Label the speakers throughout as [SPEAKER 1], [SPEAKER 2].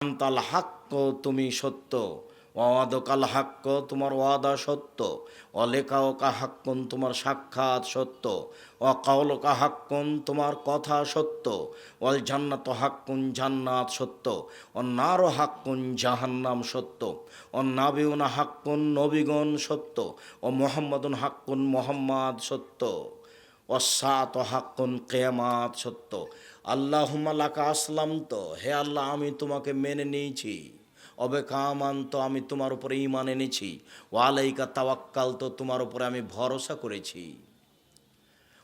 [SPEAKER 1] আনতাল হাক্ক, তুমি সত্য, ওয়াদাকাল হাক্ক, তোমার ওয়াদা সত্য, অলেকাওকা হাক্কুন, তোমার সাক্ষাৎ সত্য, অকাউলকা হাক্কুন, তোমার কথা সত্য, অল জান্নাত হাক্কুন, জান্নাত সত্য, অন্নার হাক্কুন, জাহান্নাম সত্য, অন্নাবিউনা হাক্কুন, নবীগণ সত্য, ও মোহাম্মদুন হাক্কুন, মোহাম্মদ সত্য, অসাত হাক্কুন, কেয়ামাত সত্য। আল্লাহুম্মা লাকা আসলামত, হে আল্লাহ আমি তোমাকে মেনে নিয়েছি, অবে কামান্ত, আমি তোমার উপরে ঈমান এনেছি, ওয়ালাইকা তাওয়াক্কালতু, তোমার উপরে আমি ভরসা করেছি,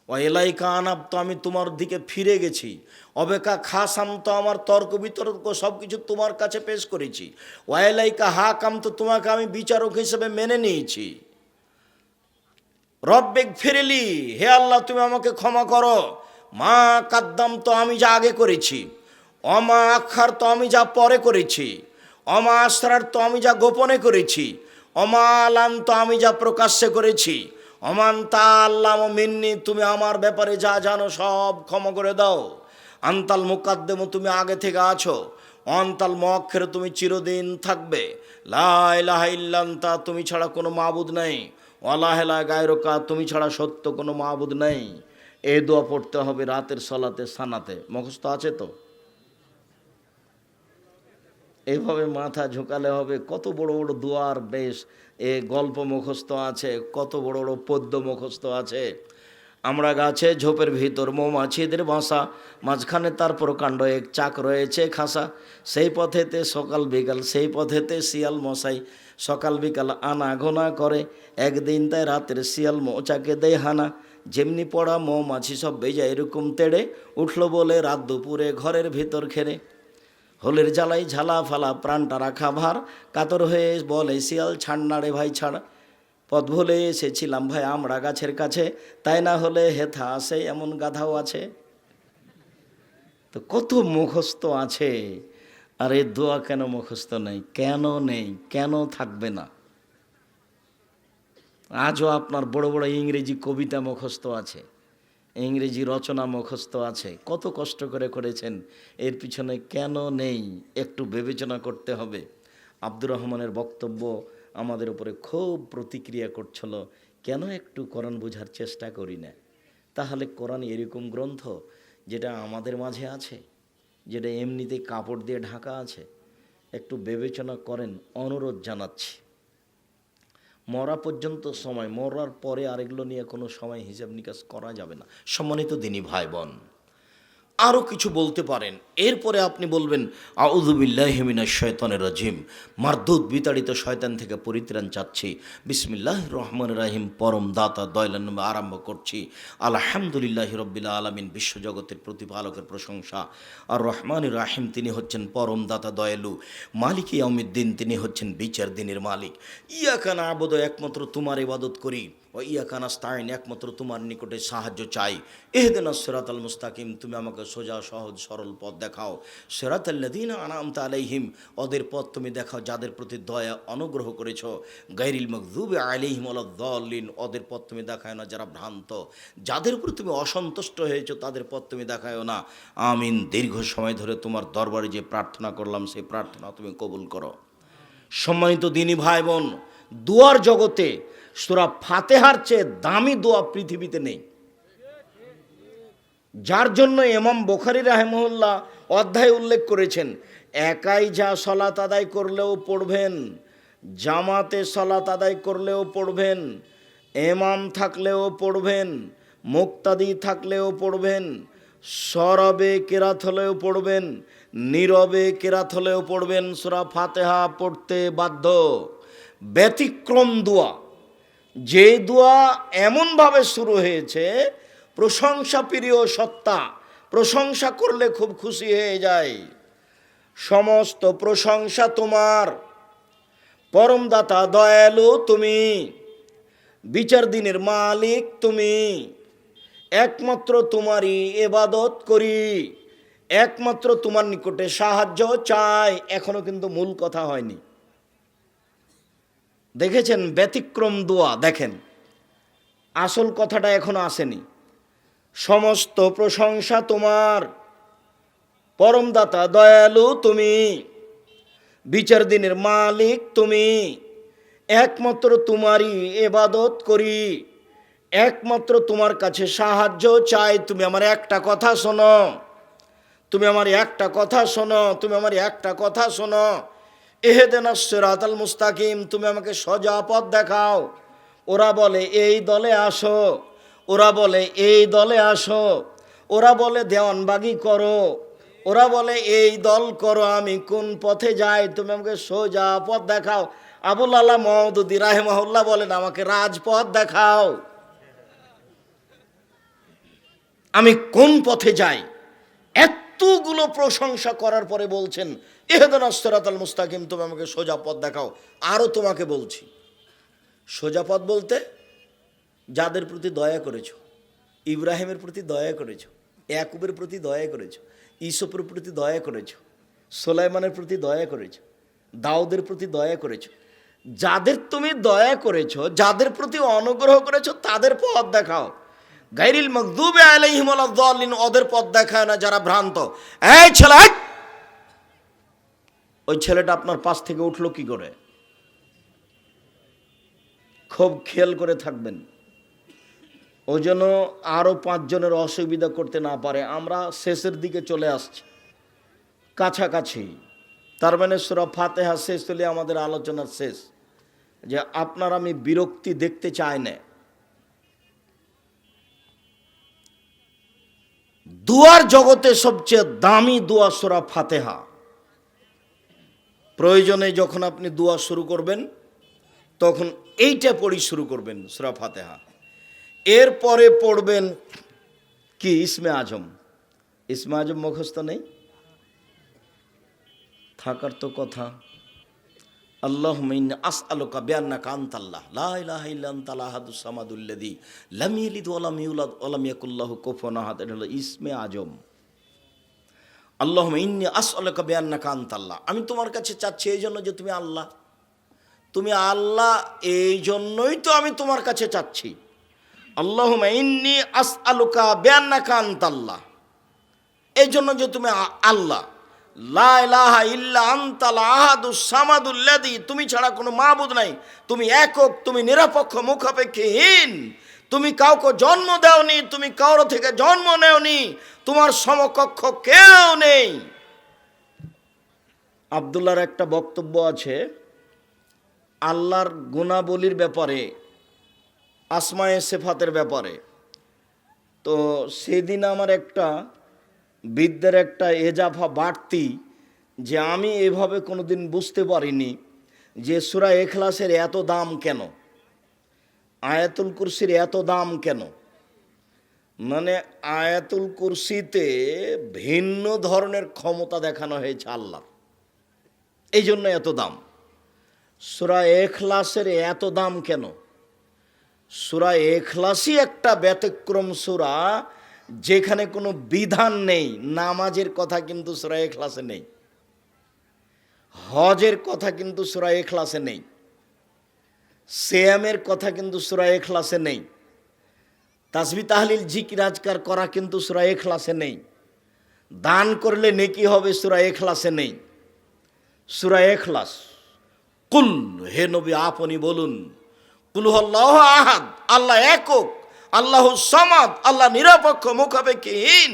[SPEAKER 1] ওয়াইলাইকা আনাবতু, আমি তোমার দিকে ফিরে গেছি, অবেকা খাসামত, আমার তর্ক বিতর্ক সব কিছু তোমার কাছে পেশ করেছি, ওয়াইলাইকা হাকামতু, তোমাকে আমি বিচারক হিসেবে মেনে নিয়েছি। রব্বিক ফিরলি, হে আল্লাহ তুমি আমাকে ক্ষমা করো, মা কাদ্দাম, তো আমি যা আগে করেছি, অমা আখার, তো আমি যা পরে করেছি, অমা আসরার, তো আমি যা গোপনে করেছি, অমা আলান, তো আমি যা প্রকাশ্যে করেছি, অমান তা আল্লাহ মিন্নি, তুমি আমার ব্যাপারে যা জানো সব ক্ষমা করে দাও। আন্তাল মুকাদ্দেম, তুমি আগে থেকে আছো, অন্তাল মুআক্খির, তুমি চিরদিন থাকবে, লা ইলাহা ইল্লা আনতা, তুমি ছাড়া কোনো মাবুদ নেই, ওয়ালা ইলাহা গায়রুকা, তুমি ছাড়া সত্য কোনো মাবুদ নেই। এই দোয়া পড়তে হবে রাতের সলাতে সানাতে, মুখস্থ আছে তো? এইভাবে মাথা ঝুঁকালে হবে। কত বড় বড় দোয়ার বেশ এ গল্প মুখস্থ আছে, কত বড় বড় পদ্য মুখস্থ আছে। আমরা গাছে ঝোপের ভিতর মৌমাছিদের বাসা, মাঝখানে তার প্রকাণ্ড এক চাক রয়েছে খাসা, সেই পথেতে সকাল বিকাল, সেই পথেতে শিয়াল মশাই সকাল বিকাল আনা গোনা করে, একদিন তাই রাতের শিয়াল মৌচাকে দেয় হানা, যেমনি পড়া মৌমাছি সব বেজা এরকম তেড়ে উঠলো বলে রাত দুপুরে ঘরের ভিতর খেরে, হোলের জ্বালাই ঝালা ফালা প্রাণটা রাখা ভার, কাতর হয়ে বলে শিয়াল ছাড় না রে ভাই ছাড়, পথ ভুলে এসেছিলাম ভাই আমরা গাছের কাছে, তাই না হলে হেথা আসে এমন গাধাও আছে। তো কত মুখস্থ আছে, আর এই দোয়া কেন মুখস্থ নেই? কেন নেই? কেন থাকবে না? আজও আপনার বড় বড় ইংরেজি কবিতা মুখস্থ আছে, ইংরেজি রচনা মুখস্থ আছে, কত কষ্ট করে করেছেন, এর পিছনে কেন নেই একটু বিবেচনা করতে হবে। আব্দুর রহমানের বক্তব্য আমাদের উপরে খুব প্রতিক্রিয়া করছিল, কেন একটু কোরআন বোঝার চেষ্টা করি না? তাহলে কোরআন এরকম গ্রন্থ যেটা আমাদের মাঝে আছে, যেটা এমনিতেই কাপড় দিয়ে ঢাকা আছে, একটু বিবেচনা করেন, অনুরোধ জানাচ্ছি। মরা পর্যন্ত সময়, মরার পরে আর এগুলো নিয়ে কোনো সময় হিসাব নিকাশ করা যাবে না। সম্মানিত দিনী ভাই বোন, আরও কিছু বলতে পারেন, এরপরে আপনি বলবেন আউযু বিল্লাহি মিনাশ শাইতানির রাজিম, মারদুদ বিতাড়িত শয়তান থেকে পরিত্রাণ চাচ্ছি, বিসমিল্লাহির রহমানির রহিম, পরম দাতা দয়ালুর নামে আরম্ভ করছি, আলহামদুলিল্লাহি রব্বিল আলামিন, বিশ্বজগতের প্রতিপালকের প্রশংসা, আর রহমানির রাহিম, তিনি হচ্ছেন পরম দাতা দয়ালু, মালিক ইয়াউমিদ্দিন, তিনি হচ্ছেন বিচার দিনের মালিক, ইয়াকা না'বুদু, একমাত্র তোমার ইবাদত করি, ও ইয়াকা নাস্তাইন, একমাত্র তোমার নিকটে সাহায্য চাই, ইহদিনাস সিরাতাল মুস্তাকিম, তুমি আমাকে সোজা সহজ সরল পথ দেখাও, সিরাতাল্লাযীনা আনআমতা আলাইহিম, ওদের পথ তুমি দেখাও যাদের প্রতি দয়া অনুগ্রহ করেছো, গায়রিল মাগযুবি আলাইহিম ওয়ালাদ-দাল্লিন, ওদের পথ তুমি দেখায় না যারা ভ্রান্ত, যাদের উপর তুমি অসন্তুষ্ট হয়েছো তাদের পথ তুমি দেখায়ও না। আমিন। দীর্ঘ সময় ধরে তোমার দরবারে যে প্রার্থনা করলাম সেই প্রার্থনা তুমি কবুল করো। সম্মানিত দিনী ভাই বোন, দোয়ার জগতে সূরা ফাতিহার চেয়ে দামি দোয়া পৃথিবীতে নেই, যার জন্য ইমাম বুখারী রাহিমাহুল্লাহ অধ্যায় উল্লেখ করেছেন, একাই যা সালাত আদায় করলেও পড়বেন, জামাতে সালাত আদায় করলেও পড়বেন, ইমাম থাকলেও পড়বেন, মুক্তাদি থাকলেও পড়বেন, সরবে কেরাত হলেও পড়বেন, নীরবে কেরাত হলেও পড়বেন, সূরা ফাতিহা পড়তে বাধ্য। ব্যতিক্রম দোয়া, যে দোয়া এমনভাবে শুরু হয়েছে, প্রশংসা প্রিয় সত্তা, প্রশংসা করলে খুব খুশি হয়ে যায়, সমস্ত প্রশংসা তোমার, পরম দাতা দয়ালু তুমি, বিচার দিনের মালিক তুমি, একমাত্র তোমারই ইবাদত করি, একমাত্র তোমার নিকটে সাহায্য চাই। এখনো কিন্তু মূল কথা হয়নি, দেখেছেন? ব্যতিক্রম দোয়া, দেখেন আসল কথাটা এখনো আসেনি। সমস্ত প্রশংসা তোমার, পরম দাতা দয়ালু তুমি, বিচার দিনের মালিক তুমি, একমাত্র তোমারই ইবাদত করি, একমাত্র তোমার কাছে সাহায্য চাই। তুমি আমার একটা কথা শোনো, তুমি আমার একটা কথা শোনো, তুমি আমার একটা কথা শোনো। ইহদিনাস সিরাতাল মুস্তাকিম, তুমি আমাকে সোজা পথ দেখাও। ওরা বলে এই দলে আসো, ওরা বলে এই দলে আসো, ওরা বলে দেওয়ানবাগি করো, ওরা বলে এই দল করো। আমি কোন পথে যাই? তুমি আমাকে সোজা পথ দেখাও। আবুল আলা মওদুদী রাহিমাহুল্লাহ বলেন আমাকে রাজপথ দেখাও, আমি কোন পথে যাই। এতগুলো প্রশংসা করার পরে বলছেন ইহদিনাস সিরাতাল মুস্তাকিম, তুমি আমাকে সোজা পথ দেখাও। আরও তোমাকে বলছি, সোজা পথ বলতে যাদের প্রতি দয়া করেছো, ইব্রাহিমের প্রতি দয়া করেছো, ইয়াকুবের প্রতি দয়া করেছো, ইউসুফের প্রতি দয়া করেছো, সুলাইমানের প্রতি দয়া করেছো, দাউদের প্রতি দয়া করেছো, যাদের তুমি দয়া করেছো, যাদের প্রতি অনুগ্রহ করেছো, তাদের পথ দেখাও। গায়রিল মাগদুবি আলাইহিম ওয়ালাদ-দাল্লিন, ওদের পথ দেখায় না যারা ভ্রান্ত। এই ছেলে, ওই ছেলেটা আপনার পাশ থেকে উঠলো কি করে? খুব খেয়াল করে থাকবেন, ও যেন আরও 5 জনের অসুবিধা করতে না পারে। আমরা শেষের দিকে চলে আসছি, কাছাকাছি। তার মানে সূরা ফাতিহা শেষ হলে আমাদের আলোচনার শেষ। যে আপনার আমি বিরক্তি দেখতে চাই না। দুয়ার জগতে সবচেয়ে দামি দোয়া সূরা ফাতিহা। প্রয়োজনে যখন আপনি দোয়া শুরু করবেন তখন এইটা পড়ি শুরু করবেন, সূরা ফাতিহা। এরপরে পড়বেন কি? ইসমে আজম। ইসমে আজম মুখস্থ নেই? থাকার তো কথা। আল্লাহুম্মা ইন্নী আসআলুকা বিআন্নাকা আনতাল্লাহ লা ইলাহা ইল্লা আনতাল আহাদুস সামাদুল্লাযী লাম ইয়ালিদ ওয়া লাম ইউলাদ ওয়া লাম ইয়াকুল লাহু কুফুয়ান আহাদ। এটা হলো ইসমে আজম। আল্লাহুম্মা ইন্নী আসআলুকা বিআন্নাকা আনতাল্লাহ, আমি তোমার কাছে চাচ্ছি এই জন্য যে তুমি আল্লাহ। তুমি আল্লাহ, এই জন্যই তো আমি তোমার কাছে চাচ্ছি। আল্লাহুম্মা ইন্নী আসআলুকা বিআন্নাকা আনতাল্লাহ, এই জন্য যে তুমি আল্লাহ। লা ইলাহা ইল্লা আনতাল আহাদুস সামাদুল্লাযী, তুমি ছাড়া কোনো মাবুদ নাই, তুমি একক, তুমি নিরপেক্ষ, মুখাপেক্ষীহীন, তুমি কাউকে জন্ম দাওনি, তুমি কারো থেকে জন্ম নেওনি, তোমার সমকক্ষ কেউ নেই। আব্দুল্লাহর একটা বক্তব্য আছে আল্লাহর গুণাবলীর ব্যাপারে, আসমায়ে সিফাতের ব্যাপারে। তো সেদিন আমার একটা বিদ্যার একটা এজাফা বাড়তি, যে আমি এভাবে কোনোদিন বুঝতে পারিনি যে সূরা ইখলাসের এত দাম কেন, আয়াতুল কুরসির এত দাম কেন। মানে আয়াতুল কুরসিতে ভিন্ন ধরনের ক্ষমতা দেখানো হয়েছে আল্লাহর, এই জন্য এত দাম। সূরা ইখলাসের এত দাম কেন? সূরা ইখলাসই একটা ব্যতিক্রম সূরা, যেখানে কোনো বিধান নেই। নামাজের কথা কিন্তু সূরা ইখলাসে নেই, হজের কথা কিন্তু সূরা ইখলাসে নেই, সিয়ামের কথা কিন্তু সূরা ইখলাসে নেই, তাসবিহ তাহলিল জিকির আজকার করা কিন্তু সূরা ইখলাসে নেই, দান করলে নেকি হবে সূরা ইখলাসে নেই। সূরা ইখলাস, কুল, হে নবী আপনি বলুন, কুল হুয়াল্লাহু আহাদ, আল্লাহ একক, আল্লাহু সামাদ, আল্লাহ নিরপেক্ষ, মুখাপেক্ষীহীন,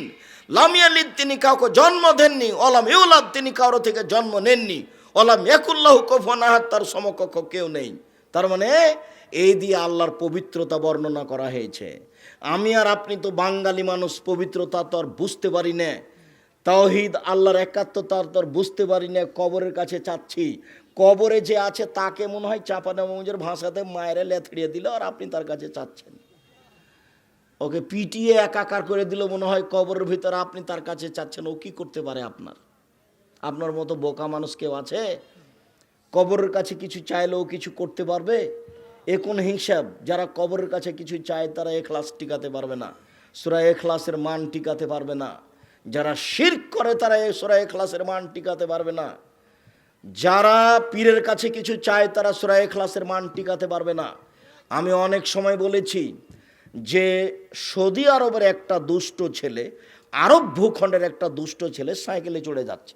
[SPEAKER 1] লাম ইয়ালিদ, তিনি কাউকে জন্ম দেননি, ওয়ালাম ইউলাদ, তিনি কারো থেকে জন্ম নেননি, ওয়ালাম ইয়াকুল লাহু কুফুয়ান আহাদ, তার সমকক্ষ কেউ নেই। তার মানে এই দিয়ে আল্লাহর পবিত্রতা বর্ণনা করা হয়েছে। আমি আর আপনি তো বাঙালি মানুষ, পবিত্রতা তো আর বুঝতে পারি না, তাওহীদ আল্লাহর একাত্মতা তো আর বুঝতে পারি না। কবরের কাছে চাচ্ছি, কবরে যে আছে তাকে মনে হয় চাপানামুজের ভাষাতে মায়েরা লেথড়িয়ে দিল, আর আপনি তার কাছে চাচ্ছেন। ওকে পিটিয়ে একাকার করে দিল মনে হয় কবরের ভিতরে, আপনি তার কাছে চাচ্ছেন। ও কি করতে পারে? আপনার মতো বোকা মানুষ কেউ আছে? কবরের কাছে কিছু চাইলেও কিছু করতে পারবে? এ কোন হিসাব? যারা কবরের কাছে কিছু চায় তারা ইখলাস টিকাতে পারবে না, সূরা ইখলাসের মান টিকাতে পারবে না। যারা শিরক করে তারা সূরা ইখলাসের মান টিকাতে পারবে না। যারা পীরের কাছে কিছু চায় তারা সূরা ইখলাসের মান টিকাতে পারবে না। আমি অনেক সময় বলেছি যে সৌদি আরবের একটা দুষ্ট ছেলে, আরব ভূখণ্ডের একটা দুষ্ট ছেলে সাইকেলে চড়ে যাচ্ছে,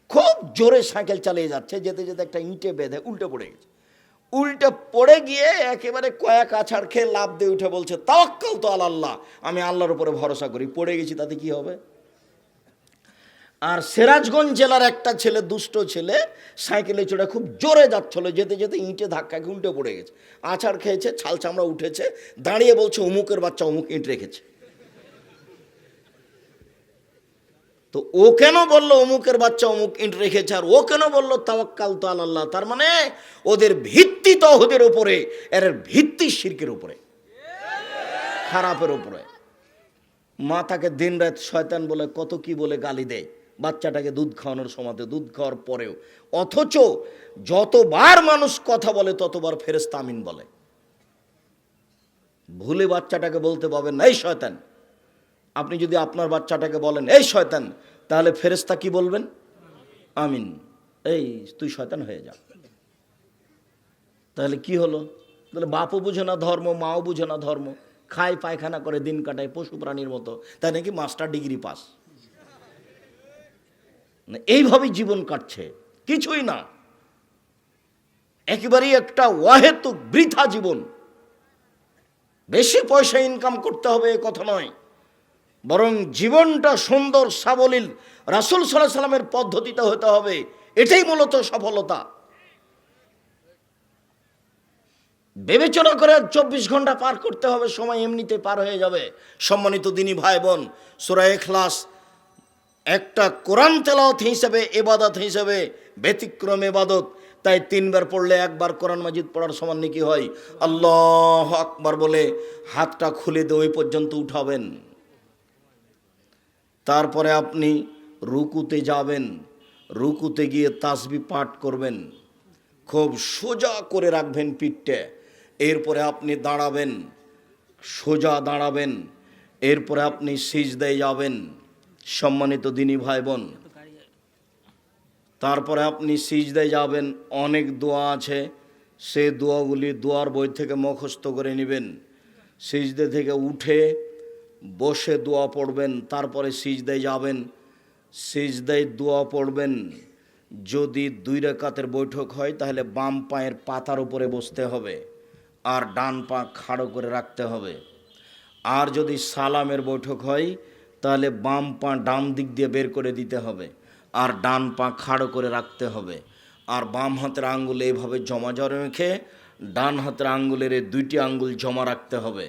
[SPEAKER 1] খুব জোরে সাইকেল চালিয়ে যাচ্ছে, যেতে যেতে একটা ইঁটে বেঁধে উল্টে পড়ে গেছে। উল্টে পড়ে গিয়ে একেবারে কয়েক আছাড় খেয়ে লাফ দিয়ে উঠে বলছে, তাওয়াক্কাল তো আল্লাহ, আমি আল্লাহর উপরে ভরসা করি। পড়ে গেছি, তাতে কি হবে? আর সিরাজগঞ্জ জেলার একটা ছেলে, দুষ্ট ছেলে, সাইকেলে চড়ে খুব জোরে যাচ্ছিল, যেতে যেতে ইঁটে ধাক্কা খেয়ে উল্টে পড়ে গেছে, আছাড় খেয়েছে, ছাল চামড়া উঠেছে, দাঁড়িয়ে বলছে অমুকের বাচ্চা অমুক ইঁট রেখেছে। তো ও কেন বললো অমুকের বাচ্চা অমুক ইঁট রেখেছে, আর ও কেন বললো তাওয়াক্কাল তো আল্লাহ? তার মানে ওদের ভিত্তি তৌহিদের উপরে, এর ভিত্তি শিরকের উপরে, খারাপের উপরে। মা তাকে দিন রাত শয়তান বলে, কত কি বলে গালি দেয় বাচ্চাটাকে দুধ খাওয়ানোর সময়, দুধ খাওয়ার পরেও। অথচ যতবার মানুষ কথা বলে ততবার ফেরেশতা আমিন বলে। ভুলে বাচ্চাটাকে বলতে পাবেন না এই শয়তান। আপনি যদি আপনার বাচ্চাটাকে বলেন এই শয়তান, তাহলে ফেরেশতা কি বলবেন? আমিন। এই তুই শয়তান হয়ে যা। তাহলে কি হলো? তাহলে বাপও বুঝে না ধর্ম, মাও বুঝে না ধর্ম, খায় পায়খানা করে দিন কাটায় পশু প্রাণীর মতো, তাই নাকি মাস্টার ডিগ্রি পাস। এইভাবেই জীবন কাটছে, কিছুই না, একেবারেই একটা অহেতুক বৃথা জীবন। বেশি পয়সা ইনকাম করতে হবে এ কথা নয়, বরং জীবনটা সুন্দর সাবলীল রাসূল সাল্লাল্লাহু আলাইহি সাল্লামের পদ্ধতিতে হতে হবে। এটাই মূলত সফলতা। বিবেচনা করে 24 ঘন্টা পার করতে হবে, সময় এমনিতে পার হয়ে যাবে। সম্মানিত দিনী ভাই বোন, সূরা ইখলাস একটা কোরআন তেলাওয়াত হিসেবে, ইবাদত হিসেবে ব্যতিক্রম ইবাদত। তাই 3 বার পড়লে 1 বার কোরআন মাজিদ পড়ার সমান নাকি হয়। আল্লাহু আকবার বলে হাতটা খুলে দিয়ে ওই পর্যন্ত উঠাবেন। তারপরে আপনি রুকুতে যাবেন, রুকুতে গিয়ে তাসবিহ পাঠ করবেন, খুব সোজা করে রাখবেন পিঠটা। এরপরে আপনি দাঁড়াবেন, সোজা দাঁড়াবেন, এরপরে আপনি সিজদায় যাবেন। সম্মানিত দিনী ভাই বোন, তারপরে আপনি সিজদায় যাবেন। অনেক দোয়া আছে, সে দোয়াগুলি দোয়ার বই থেকে মুখস্থ করে নেবেন। সিজদা থেকে উঠে বসে দোয়া পড়বেন, তারপরে সিজদায় যাবেন, সিজদায় দোয়া পড়বেন। যদি 2 রাকাতের বৈঠক হয় তাহলে বাম পায়ের পাতার উপরে বসতে হবে, আর ডান পা খাড়ো করে রাখতে হবে। আর যদি সালামের বৈঠক হয় তাহলে বাম পা ডান দিক দিয়ে বের করে দিতে হবে, আর ডান পা খাড়ো করে রাখতে হবে। আর বাম হাতের আঙ্গুল এইভাবে জমা রেখে ডান হাতের আঙ্গুলের এই 2টি আঙ্গুল জমা রাখতে হবে।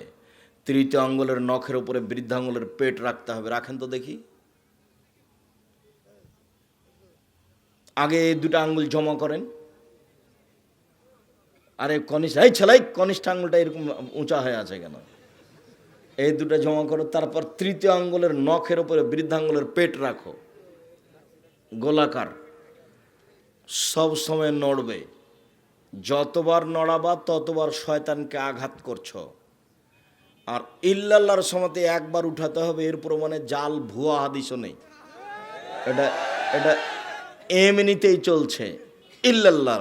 [SPEAKER 1] 3য় আঙ্গুলের নখের উপরে বৃদ্ধাঙ্গুলের পেট রাখতে হবে। রাখেন তো দেখি। আগে এই 2টা আঙ্গুল জমা করেন। আরে কনিষ্ঠ আঙ্গুলটা এরকম উঁচা হয়ে আছে কেন? এই 2টা জমা করো। তারপর 3য় আঙ্গুলের নখের উপরে বৃদ্ধাঙ্গুলের পেট রাখো, গোলাকার, সব সময় নড়বে। যতবার নড়াবা ততবার শয়তানকে আঘাত করছো। আর ইল্লাল্লাহর সময়তে 1 বার উঠাতে হবে, এর প্রমাণে জাল ভুয়া হাদিসও নেই। এটা এটা এমনিতেই চলছে, ইল্লাল্লাহ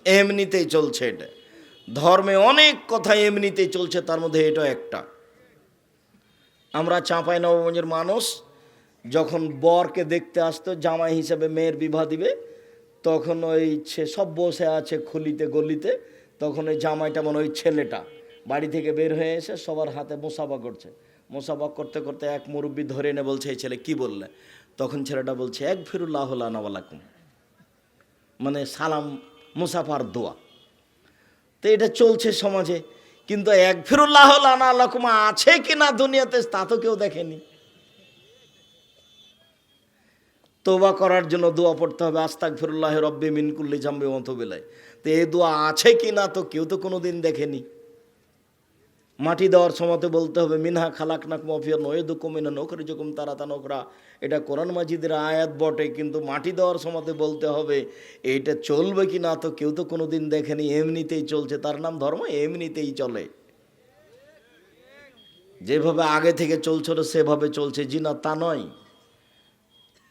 [SPEAKER 1] এমনিতেই চলছে। এটা ধর্মে অনেক কথা এমনিতেই চলছে, তার মধ্যে এটা একটা। আমরা চাঁপাইনবাবগঞ্জের মানুষ, যখন বরকে দেখতে আসতো জামাই হিসেবে, মেয়ের বিবাহ দিবে, তখন ওই সব বসে আছে খুলিতে গলিতে, তখন ওই জামাইটা মানে ওই ছেলেটা বাড়ি থেকে বের হয়ে এসে সবার হাতে মোসাফা করছে। মোসাফা করতে করতে এক মুরব্বি ধরে এনে বলছে, এই ছেলে কি বললে? তখন ছেলেটা বলছে, একফিরুল্লাহ লানা ওয়ালাকুম, মানে সালাম মুসাফার দোয়া। তো এটা চলছে সমাজে, কিন্তু একফিরুল্লাহ লানা ওয়ালাকুম আছে কিনা দুনিয়াতে তা তো কেউ দেখেনি। তওবা করার জন্য দোয়া পড়তে হবে, আস্তাগফিরুল্লাহ রব্বি মিন কুল্লি জামবি ওয়া আতুবু ইলাইহি। তো এই দোয়া আছে কিনা তো কেউ তো কোনোদিন দেখেনি। মাটি দেওয়ার সময়তে বলতে হবে, মিনহা খালাকনাকুম ওয়া ফিহা নুঈদুকুম মিনহা নুখরিজুকুম তারাতান উখরা। এটা কোরআন মাজিদের আয়াত বটে, কিন্তু মাটি দেওয়ার সময়তে বলতে হবে। এইটা চলবে কি না তো কেউ তো কোনোদিন দেখেনি, এমনিতেই চলছে। তার নাম ধর্ম, এমনিতেই চলে। যেভাবে আগে থেকে চলছিল সেভাবে চলছে, জি না তা নয়।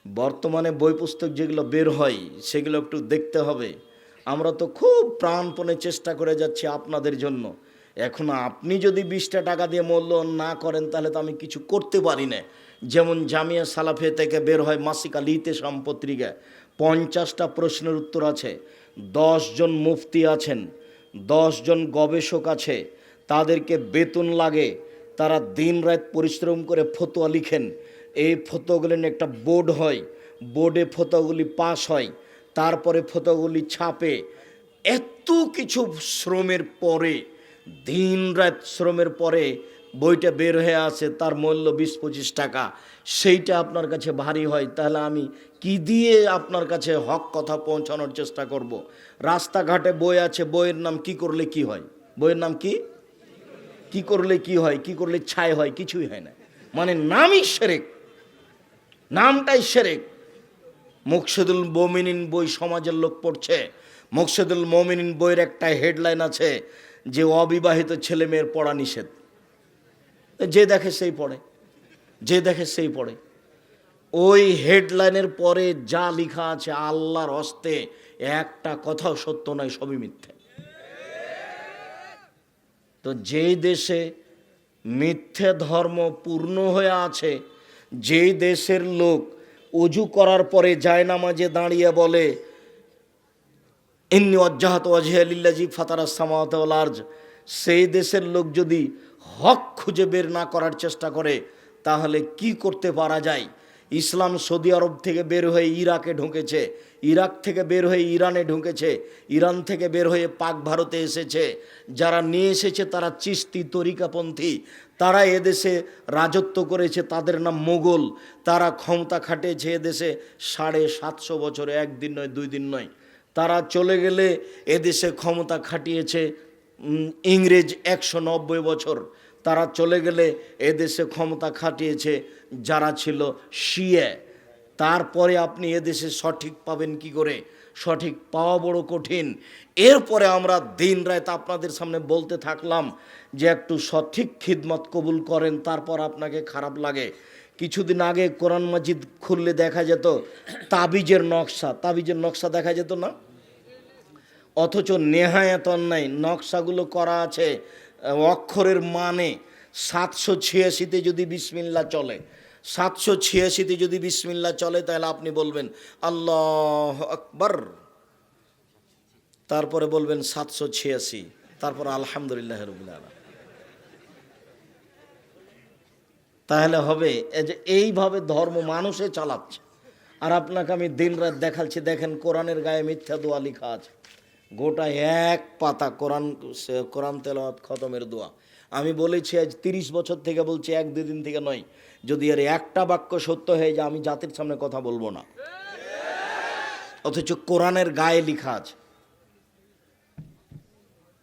[SPEAKER 1] বর্তমানে বই পুস্তক যেগুলো বের হয় সেগুলো একটু দেখতে হবে। আমরা তো খুব প্রাণপণে চেষ্টা করে যাচ্ছি আপনাদের জন্য। এখন আপনি যদি 20টা টাকা দিয়ে মূল্যায়ন না করেন তাহলে তো আমি কিছু করতে পারি না। যেমন জামিয়া সালাফে থেকে বের হয় মাসিক আল ইতেসাম পত্রিকা, 50টা প্রশ্নের উত্তর আছে, 10 জন মুফতি আছেন, 10 জন গবেষক আছে, তাদেরকে বেতন লাগে, তারা দিনরাত পরিশ্রম করে ফতোয়া লিখেন, এই ফতোয়াগুলি নিয়ে একটা বোর্ড হয়, বোর্ডে ফতোয়াগুলি পাস হয়, তারপরে ফতোয়াগুলি ছাপে। এত কিছু শ্রমের পরে, দিনরাত শ্রমের পরে বইটা বের হয়ে আসে, তার মূল্য 20-25 টাকা, সেইটা আপনার কাছে ভারী হয়, তাহলে আমি কি দিয়ে আপনার কাছে হক কথা পৌঁছানোর চেষ্টা করব? রাস্তাঘাটে বই আছে, বইয়ের নাম কি করলে কি হয়, বইয়ের নাম কি, কি করলে কি হয়, কি করলে ছাই হয়, কিছুই হয় না, মানে নামই শিরক, নামটাই শিরক। মুকসিদুল মুমিনিন বই সমাজের লোক পড়ছে, মুকসিদুল মুমিনিন বইয়ের একটা হেডলাইন আছে যে অবিবাহিত ছেলে মেয়ের পড়া নিষেধ। যে দেখে সেই পড়ে, যে দেখে সেই পড়ে। ওই হেডলাইনের পরে যা লেখা আছে আল্লাহর হস্তে একটা কথাও সত্য নয়, সবই মিথ্যে। তো যেই দেশে মিথ্যে ধর্ম পূর্ণ হয়ে আছে, যেই দেশের লোক অজু করার পরে জায়নামাজে দাঁড়িয়ে বলে ইন্নী ওয়াজ্জাহাতু ওয়াজহিয়া লিল্লাযী ফাতারাস সামাওয়াতি ওয়াল আরজ, সেই দেশের লোক যদি হক খুঁজে বের না করার চেষ্টা করে তাহলে কি করতে পারা যায়? ইসলাম সৌদি আরব থেকে বের হয়ে ইরাকে ঢুকেছে, ইরাক থেকে বের হয়ে ইরানে ঢুকেছে, ইরান থেকে বের হয়ে পাক ভারতে এসেছে। যারা নিয়ে এসেছে তারা চিশতি তরিকাপন্থী, তারা এদেশে রাজত্ব করেছে, তাদের নাম মোগল। তারা ক্ষমতা খাটিয়েছে এদেশে 750 বছরে, একদিন নয় 2 দিন নয়। তারা চলে গেলে এদেশে ক্ষমতা খাটিয়েছে ইংরেজ 190 বছর। তারা চলে গেলে এদেশে ক্ষমতা খাটিয়েছে যারা ছিল শিয়া। তারপরে আপনি এদেশে সঠিক পাবেন কি করে? সঠিক পাওয়া বড় কঠিন। এরপরে আমরা দিন রাত আপনাদের সামনে বলতে থাকলাম যে একটু সঠিক খিদমত কবুল করেন, তারপর আপনাকে খারাপ লাগে। কিছুদিন আগে কোরআন মাজিদ খুললে দেখা যেত তাবিজের নকশা, তাবিজের নকশা দেখা যেত না? অথচ নেহায়াত অন্যায় নকশাগুলো করা আছে অক্ষরের মানে। 786তে যদি বিসমিল্লাহ চলে, 786তে যদি বিসমিল্লাহ চলে তাহলে আপনি বলবেন আল্লাহু আকবার, তারপরে বলবেন 786, তারপর আলহামদুলিল্লাহ রাব্বিল আলামিন। তাহলে হবে এই যে এইভাবে ধর্ম মানুষে চালাচ্ছে। আর আপনাকে আমি দিনরাত দেখাচ্ছি, দেখেন কোরআনের গায়ে মিথ্যা দোয়া লেখা আছে, গোটা এক পাতা কোরআন তেলাওয়াত খতমের দোয়া। আমি বলেছি আজ 30 বছর থেকে বলছি, 1-2 দিন থেকে নয়। যদি এর একটা বাক্য সত্য হয়ে যায় আমি জাতির সামনে কথা বলবো না। অথচ কোরআনের গায়ে লেখা আছে।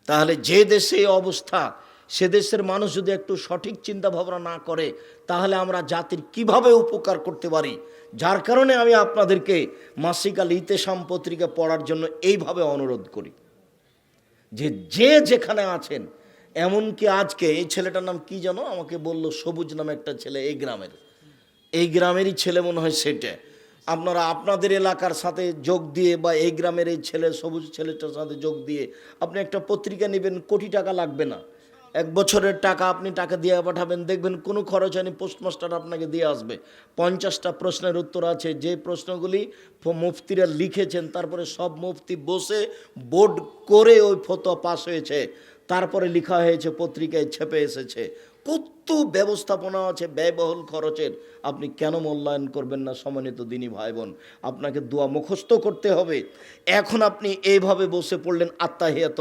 [SPEAKER 1] তাহলে যে দেশে এই অবস্থা, সে দেশের মানুষ যদি একটু সঠিক চিন্তা ভাবনা না করে তাহলে আমরা জাতির কিভাবে উপকার করতে পারি? যার কারণে আমি আপনাদেরকে মাসিক আল ইতেশাম পত্রিকা পড়ার জন্য এইভাবে অনুরোধ করি যে যে যেখানে আছেন। এমনকি আজকে এই ছেলেটার নাম কি জানো, আমাকে বলল সবুজ নামে একটা ছেলে, এই গ্রামেরই ছেলে মনে হয়। সেটা আপনারা আপনাদের এলাকার সাথে যোগ দিয়ে বা এই গ্রামের এই ছেলে সবুজ ছেলেটার সাথে যোগ দিয়ে আপনি একটা পত্রিকা নেবেন, কোটি টাকা লাগবে না, 1 বছরের টাকা আপনি টাকা দিয়ে পাঠাবেন, দেখবেন কোনো খরচ হয়নি, পোস্টমাস্টার আপনাকে দিয়ে আসবে। 50টা প্রশ্নের উত্তর আছে, যে প্রশ্নগুলি মুফতিরা লিখেছেন, তারপরে সব মুফতি বসে বোর্ড করে ওই ফতোয়া পাস হয়েছে, তারপরে লেখা হয়েছে, পত্রিকায় ছেপে এসেছে। কত ব্যবস্থাপনা আছে ব্যয়বহুল খরচের, আপনি কেন মূল্যায়ন করবেন না? সম্মানিত দিনী ভাই বোন, আপনাকে দোয়া মুখস্থ করতে হবে। এখন আপনি এইভাবে বসে পড়লেন আত্তাহিয়াত,